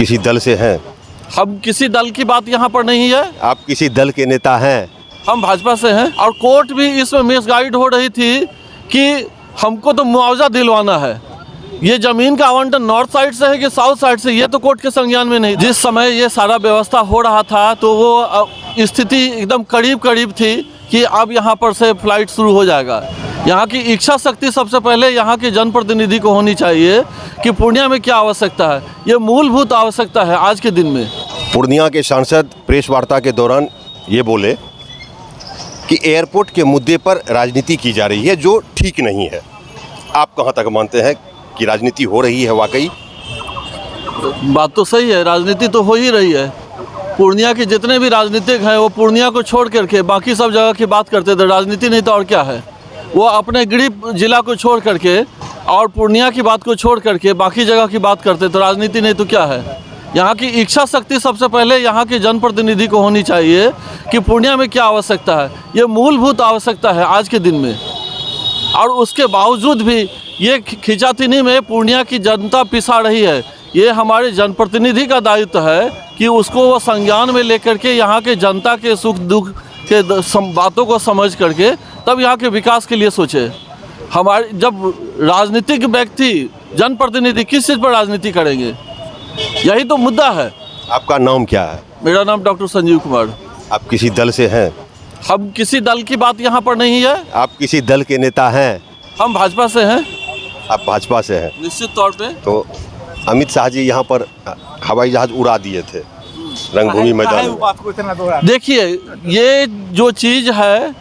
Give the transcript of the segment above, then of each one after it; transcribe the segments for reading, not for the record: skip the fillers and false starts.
किसी दल से हैं? हम किसी दल की बात यहाँ पर नहीं है। आप किसी दल के नेता हैं? हम भाजपा से हैं और कोर्ट भी इसमें मिसगाइड हो रही थी कि हमको तो मुआवजा दिलवाना है। ये ज़मीन का आवंटन नॉर्थ साइड से है कि साउथ साइड से, ये तो कोर्ट के संज्ञान में नहीं। जिस समय ये सारा व्यवस्था हो रहा था तो वो स्थिति एकदम करीब करीब थी कि अब यहाँ पर से फ्लाइट शुरू हो जाएगा। यहाँ की इच्छा शक्ति सबसे पहले यहाँ के जनप्रतिनिधि को होनी चाहिए कि पूर्णिया में क्या आवश्यकता है। ये मूलभूत आवश्यकता है आज के दिन में। पूर्णिया के सांसद प्रेस वार्ता के दौरान ये बोले कि एयरपोर्ट के मुद्दे पर राजनीति की जा रही है, जो ठीक नहीं है। आप कहाँ तक मानते हैं कि राजनीति हो रही है? वाकई बात तो सही है, राजनीति तो हो ही रही है। पूर्णिया के जितने भी राजनीतिक हैं वो पूर्णिया को छोड़ करके बाकी सब जगह की बात करते थे। राजनीति नहीं तो और क्या है। वो अपने गृह जिला को छोड़ करके और पूर्णिया की बात को छोड़ करके बाकी जगह की बात करते, तो राजनीति नहीं तो क्या है। यहाँ की इच्छा शक्ति सबसे पहले यहाँ के जनप्रतिनिधि को होनी चाहिए कि पूर्णिया में क्या आवश्यकता है। ये मूलभूत आवश्यकता है आज के दिन में। और उसके बावजूद भी ये खींचातानी में पूर्णिया की जनता पिसा रही है। ये हमारे जनप्रतिनिधि का दायित्व है कि उसको वो संज्ञान में लेकर के यहाँ के जनता के सुख दुख के बातों को समझ करके तब यहाँ के विकास के लिए सोचे। हमारे जब राजनीतिक व्यक्ति जनप्रतिनिधि किस चीज़ पर राजनीति करेंगे, यही तो मुद्दा है। आपका नाम क्या है? मेरा नाम डॉक्टर संजीव कुमार। आप किसी दल से हैं? हम किसी दल की बात यहाँ पर नहीं है। आप किसी दल के नेता हैं? हम भाजपा से हैं। आप भाजपा से हैं? निश्चित तौर पे। तो अमित शाह जी यहाँ पर हवाई जहाज उड़ा दिए थे रंगभूमि मैदान में। देखिए, ये जो चीज़ है,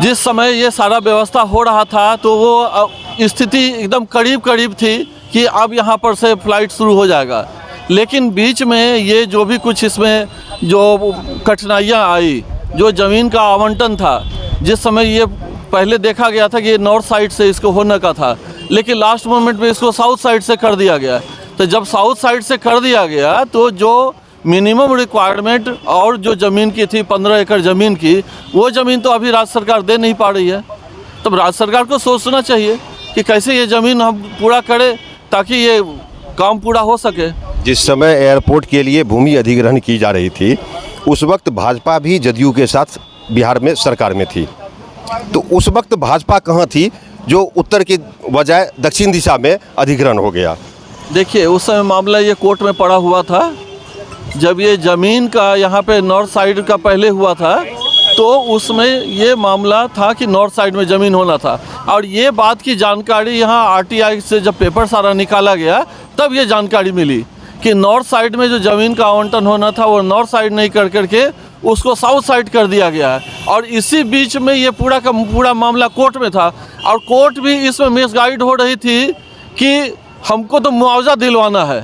जिस समय ये सारा व्यवस्था हो रहा था तो वो स्थिति एकदम करीब करीब थी कि अब यहाँ पर से फ्लाइट शुरू हो जाएगा। लेकिन बीच में ये जो भी कुछ इसमें जो कठिनाइयाँ आई, जो ज़मीन का आवंटन था, जिस समय ये पहले देखा गया था कि ये नॉर्थ साइड से इसको होने का था, लेकिन लास्ट मोमेंट में इसको साउथ साइड से कर दिया गया। तो जब साउथ साइड से कर दिया गया तो जो मिनिमम रिक्वायरमेंट और जो ज़मीन की थी 15 एकड़ ज़मीन की, वो ज़मीन तो अभी राज्य सरकार दे नहीं पा रही है। तब राज्य सरकार को सोचना चाहिए कि कैसे ये ज़मीन हम पूरा करें ताकि ये काम पूरा हो सके। जिस समय एयरपोर्ट के लिए भूमि अधिग्रहण की जा रही थी उस वक्त भाजपा भी जदयू के साथ बिहार में सरकार में थी, तो उस वक्त भाजपा कहाँ थी जो उत्तर के बजाय दक्षिण दिशा में अधिग्रहण हो गया? देखिए, उस समय मामला ये कोर्ट में पड़ा हुआ था। जब ये ज़मीन का यहाँ पे नॉर्थ साइड का पहले हुआ था तो उसमें ये मामला था कि नॉर्थ साइड में ज़मीन होना था। और ये बात की जानकारी यहाँ आरटीआई से जब पेपर सारा निकाला गया तब ये जानकारी मिली कि नॉर्थ साइड में जो ज़मीन का आवंटन होना था वो नॉर्थ साइड नहीं कर करके उसको साउथ साइड कर दिया गया है। और इसी बीच में ये पूरा का पूरा मामला कोर्ट में था और कोर्ट भी इसमें मिसगाइड हो रही थी कि हमको तो मुआवजा दिलवाना है।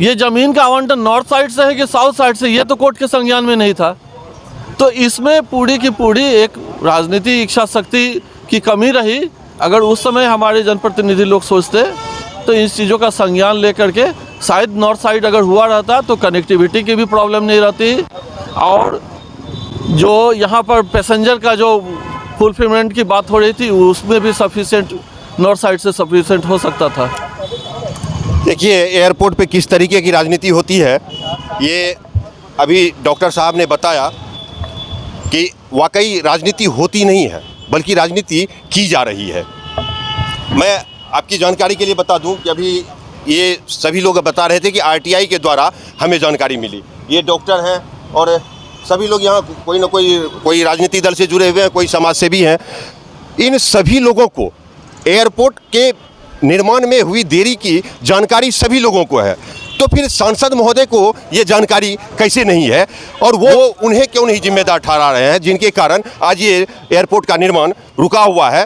ये ज़मीन का आवंटन नॉर्थ साइड से है कि साउथ साइड से, ये तो कोर्ट के संज्ञान में नहीं था। तो इसमें पूरी की पूरी एक राजनीतिक इच्छा शक्ति की कमी रही। अगर उस समय हमारे जनप्रतिनिधि लोग सोचते तो इन चीज़ों का संज्ञान लेकर के शायद नॉर्थ साइड अगर हुआ रहता तो कनेक्टिविटी की भी प्रॉब्लम नहीं रहती और जो यहाँ पर पैसेंजर का जो फुलफिलमेंट की बात हो रही थी उसमें भी सफिशिएंट नॉर्थ साइड से सफिशिएंट हो सकता था। देखिए, एयरपोर्ट पे किस तरीके की राजनीति होती है ये अभी डॉक्टर साहब ने बताया कि वाकई राजनीति होती नहीं है बल्कि राजनीति की जा रही है। मैं आपकी जानकारी के लिए बता दूं कि अभी ये सभी लोग बता रहे थे कि आरटीआई के द्वारा हमें जानकारी मिली। ये डॉक्टर हैं और सभी लोग यहाँ कोई ना कोई राजनीतिक दल से जुड़े हुए हैं, कोई समाज सेवी हैं। इन सभी लोगों को एयरपोर्ट के निर्माण में हुई देरी की जानकारी सभी लोगों को है, तो फिर सांसद महोदय को ये जानकारी कैसे नहीं है और वो उन्हें क्यों नहीं जिम्मेदार ठहरा रहे हैं जिनके कारण आज ये एयरपोर्ट का निर्माण रुका हुआ है